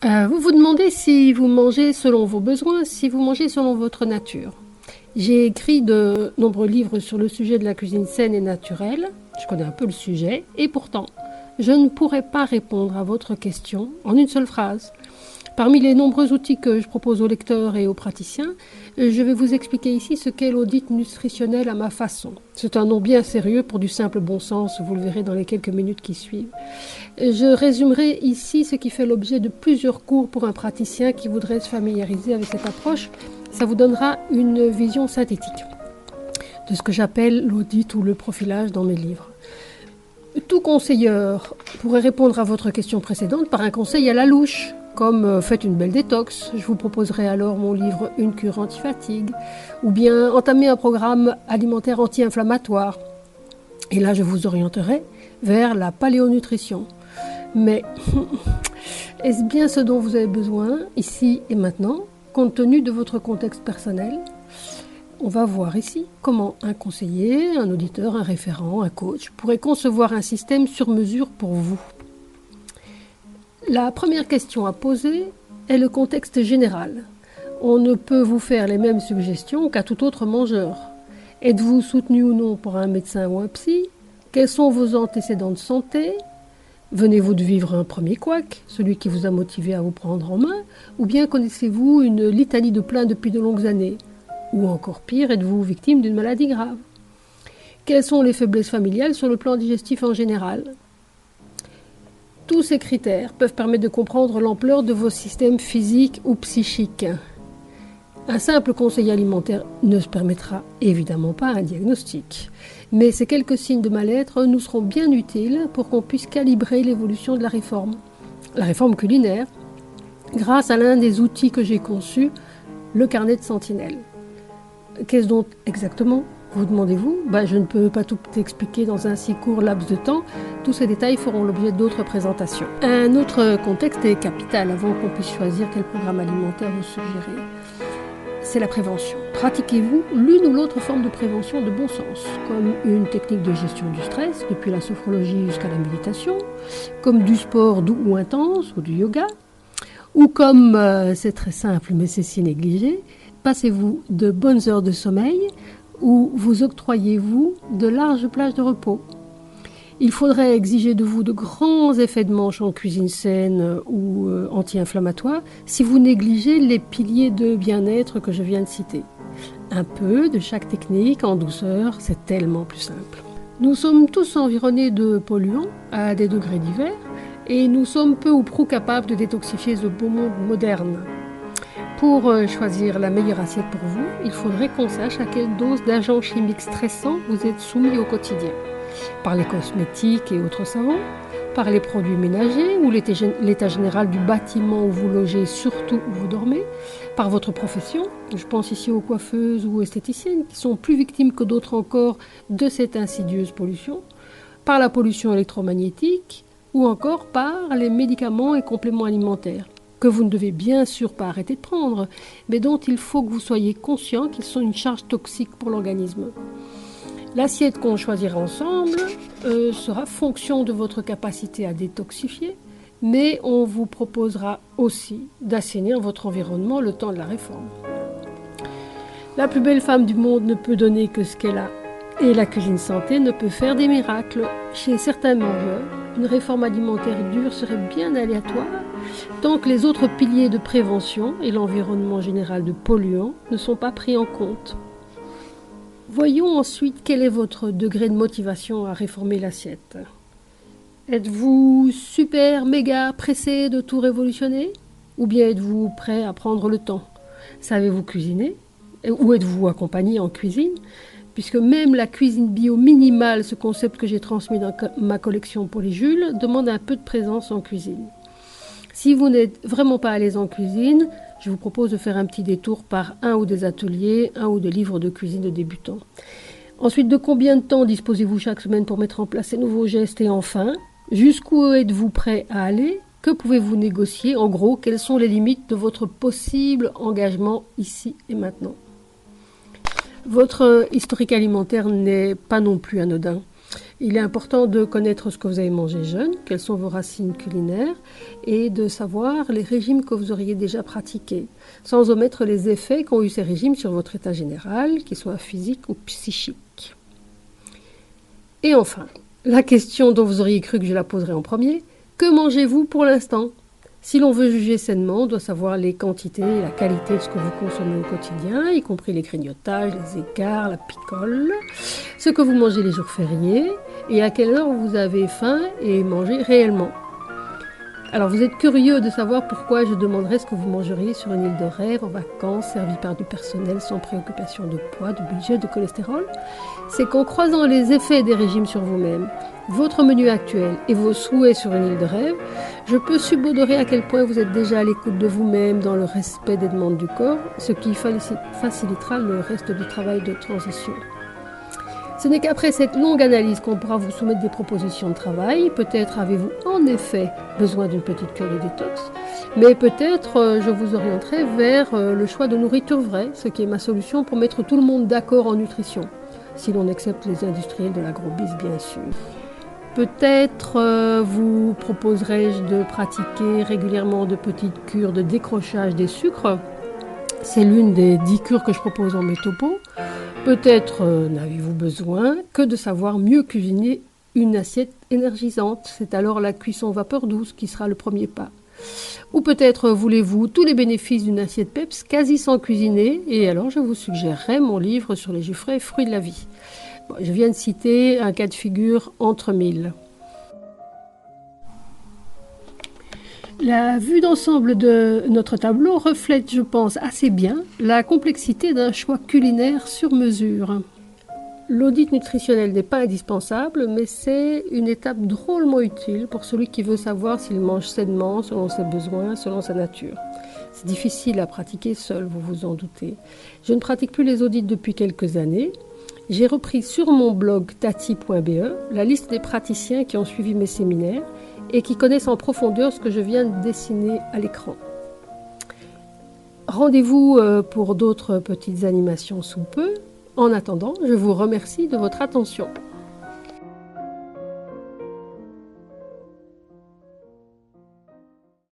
Vous vous demandez si vous mangez selon vos besoins, si vous mangez selon votre nature. J'ai écrit de nombreux livres sur le sujet de la cuisine saine et naturelle. Je connais un peu le sujet et pourtant, je ne pourrais pas répondre à votre question en une seule phrase. Parmi les nombreux outils que je propose aux lecteurs et aux praticiens, je vais vous expliquer ici ce qu'est l'audit nutritionnel à ma façon. C'est un nom bien sérieux pour du simple bon sens, vous le verrez dans les quelques minutes qui suivent. Je résumerai ici ce qui fait l'objet de plusieurs cours pour un praticien qui voudrait se familiariser avec cette approche. Ça vous donnera une vision synthétique de ce que j'appelle l'audit ou le profilage dans mes livres. Tout conseilleur pourrait répondre à votre question précédente par un conseil à la louche, comme faites une belle détox. Je vous proposerai alors mon livre Une cure anti-fatigue, ou bien entamer un programme alimentaire anti-inflammatoire. Et là, je vous orienterai vers la paléonutrition. Mais est-ce bien ce dont vous avez besoin, ici et maintenant, compte tenu de votre contexte personnel ? On va voir ici comment un conseiller, un auditeur, un référent, un coach pourrait concevoir un système sur mesure pour vous. La première question à poser est le contexte général. On ne peut vous faire les mêmes suggestions qu'à tout autre mangeur. Êtes-vous soutenu ou non par un médecin ou un psy ? Quels sont vos antécédents de santé ? Venez-vous de vivre un premier couac, celui qui vous a motivé à vous prendre en main ? Ou bien connaissez-vous une litanie de plaintes depuis de longues années ? Ou encore pire, êtes-vous victime d'une maladie grave ? Quelles sont les faiblesses familiales sur le plan digestif en général ? Tous ces critères peuvent permettre de comprendre l'ampleur de vos systèmes physiques ou psychiques. Un simple conseil alimentaire ne se permettra évidemment pas un diagnostic, mais ces quelques signes de mal-être nous seront bien utiles pour qu'on puisse calibrer l'évolution de la réforme culinaire, grâce à l'un des outils que j'ai conçus, le carnet de Sentinelle. Qu'est-ce donc exactement ? Vous demandez-vous ? Je ne peux pas tout expliquer dans un si court laps de temps. Tous ces détails feront l'objet d'autres présentations. Un autre contexte est capital avant qu'on puisse choisir quel programme alimentaire vous suggérer. C'est la prévention. Pratiquez-vous l'une ou l'autre forme de prévention de bon sens, comme une technique de gestion du stress, depuis la sophrologie jusqu'à la méditation, comme du sport doux ou intense, ou du yoga, ou comme, c'est très simple mais c'est si négligé, passez-vous de bonnes heures de sommeil ou vous octroyez-vous de larges plages de repos. Il faudrait exiger de vous de grands effets de manche en cuisine saine ou anti-inflammatoire si vous négligez les piliers de bien-être que je viens de citer. Un peu de chaque technique en douceur, c'est tellement plus simple. Nous sommes tous environnés de polluants à des degrés divers et nous sommes peu ou prou capables de détoxifier ce beau monde moderne. Pour choisir la meilleure assiette pour vous, il faudrait qu'on sache à quelle dose d'agents chimiques stressants vous êtes soumis au quotidien. Par les cosmétiques et autres savons, par les produits ménagers ou l'état général du bâtiment où vous logez, surtout où vous dormez, par votre profession, je pense ici aux coiffeuses ou aux esthéticiennes qui sont plus victimes que d'autres encore de cette insidieuse pollution, par la pollution électromagnétique ou encore par les médicaments et compléments alimentaires, que vous ne devez bien sûr pas arrêter de prendre, mais dont il faut que vous soyez conscient qu'ils sont une charge toxique pour l'organisme. L'assiette qu'on choisira ensemble sera fonction de votre capacité à détoxifier, mais on vous proposera aussi d'assainir votre environnement le temps de la réforme. La plus belle femme du monde ne peut donner que ce qu'elle a, et la cuisine santé ne peut faire des miracles. Chez certains mangeurs, une réforme alimentaire dure serait bien aléatoire, tant que les autres piliers de prévention et l'environnement général de polluants ne sont pas pris en compte. Voyons ensuite quel est votre degré de motivation à réformer l'assiette. Êtes-vous super méga pressé de tout révolutionner ? Ou bien êtes-vous prêt à prendre le temps ? Savez-vous cuisiner ? Ou êtes-vous accompagné en cuisine ? Puisque même la cuisine bio minimale, ce concept que j'ai transmis dans ma collection Polyjules, demande un peu de présence en cuisine. Si vous n'êtes vraiment pas à l'aise en cuisine, je vous propose de faire un petit détour par un ou des ateliers, un ou des livres de cuisine de débutants. Ensuite, de combien de temps disposez-vous chaque semaine pour mettre en place ces nouveaux gestes ? Et enfin, jusqu'où êtes-vous prêt à aller ? Que pouvez-vous négocier ? En gros, quelles sont les limites de votre possible engagement ici et maintenant ? Votre historique alimentaire n'est pas non plus anodin. Il est important de connaître ce que vous avez mangé jeune, quelles sont vos racines culinaires et de savoir les régimes que vous auriez déjà pratiqués, sans omettre les effets qu'ont eu ces régimes sur votre état général, qu'il soit physique ou psychique. Et enfin, la question dont vous auriez cru que je la poserais en premier, que mangez-vous pour l'instant ? Si l'on veut juger sainement, on doit savoir les quantités et la qualité de ce que vous consommez au quotidien, y compris les grignotages, les écarts, la picole, ce que vous mangez les jours fériés et à quelle heure vous avez faim et mangez réellement. Alors vous êtes curieux de savoir pourquoi je demanderais ce que vous mangeriez sur une île de rêve en vacances, servie par du personnel sans préoccupation de poids, de budget, de cholestérol. C'est qu'en croisant les effets des régimes sur vous-même, votre menu actuel et vos souhaits sur une île de rêve, je peux subodorer à quel point vous êtes déjà à l'écoute de vous-même dans le respect des demandes du corps, ce qui facilitera le reste du travail de transition. Ce n'est qu'après cette longue analyse qu'on pourra vous soumettre des propositions de travail. Peut-être avez-vous en effet besoin d'une petite cure de détox, mais peut-être je vous orienterai vers le choix de nourriture vraie, ce qui est ma solution pour mettre tout le monde d'accord en nutrition, si l'on accepte les industriels de l'agrobis bien sûr. Peut-être vous proposerai-je de pratiquer régulièrement de petites cures de décrochage des sucres. C'est l'une des 10 cures que je propose en mes topos. Peut-être n'avez-vous besoin que de savoir mieux cuisiner une assiette énergisante. C'est alors la cuisson vapeur douce qui sera le premier pas. Ou peut-être voulez-vous tous les bénéfices d'une assiette PEPS quasi sans cuisiner, et alors je vous suggérerai mon livre sur les jus frais et fruits de la vie. Bon, je viens de citer un cas de figure entre mille. La vue d'ensemble de notre tableau reflète, je pense, assez bien la complexité d'un choix culinaire sur mesure. L'audit nutritionnel n'est pas indispensable, mais c'est une étape drôlement utile pour celui qui veut savoir s'il mange sainement, selon ses besoins, selon sa nature. C'est difficile à pratiquer seul, vous vous en doutez. Je ne pratique plus les audits depuis quelques années. J'ai repris sur mon blog tati.be la liste des praticiens qui ont suivi mes séminaires et qui connaissent en profondeur ce que je viens de dessiner à l'écran. Rendez-vous pour d'autres petites animations sous peu. En attendant, je vous remercie de votre attention.